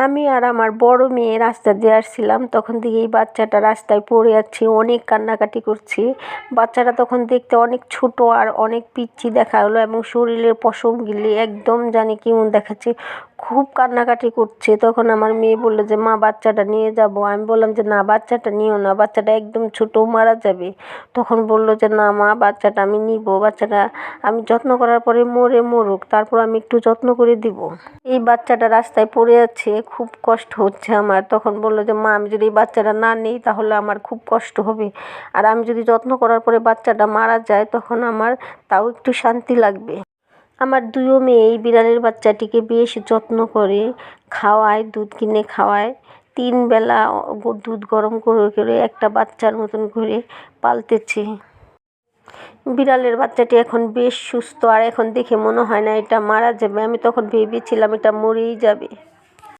আমি আর আমার বড় মেয়ে রাস্তা দিয়ে আসছিলাম, তখন থেকে এই বাচ্চাটা রাস্তায় পড়ে আছে, অনেক কান্নাকাটি করছে। বাচ্চাটা তখন দেখতে অনেক ছোট আর অনেক পিচ্চি দেখা হলো এবং শরীরের পশমগুলি একদম জানি কেমন দেখাচ্ছে, খুব কান্নাকাটি করছে। তখন আমার মেয়ে বললো যে মা বাচ্চাটা নিয়ে যাব। আমি বললাম যে না, বাচ্চাটা নিও না, বাচ্চাটা একদম ছোট, মারা যাবে। তখন বললো যে না মা, বাচ্চাটা আমি নিব, বাচ্চাটা আমি যত্ন করার পরে মরুক, তারপর আমি একটু যত্ন করে দিব। এই বাচ্চাটা রাস্তায় পড়ে আছে, খুব কষ্ট হচ্ছে আমার। তখন বললো যে মা, আমি যদি এই বাচ্চাটা না নিই তাহলে আমার খুব কষ্ট হবে, আর আমি যদি যত্ন করার পরে বাচ্চাটা মারা যায় তখন আমার তাও একটু শান্তি লাগবে। আমার দুইও মেয়ে এই বিড়ালের বাচ্চাটিকে বেশ যত্ন করে, খাওয়ায়, দুধ কিনে খাওয়ায়, 3 বেলা দুধ গরম করে করে একটা বাচ্চার মতন করে পালতেছে। বিড়ালের বাচ্চাটি এখন বেশ সুস্থ, আর এখন দেখে মনে হয় না এটা মারা যাবে। আমি তখন ভেবেছিলাম এটা মরেই যাবে।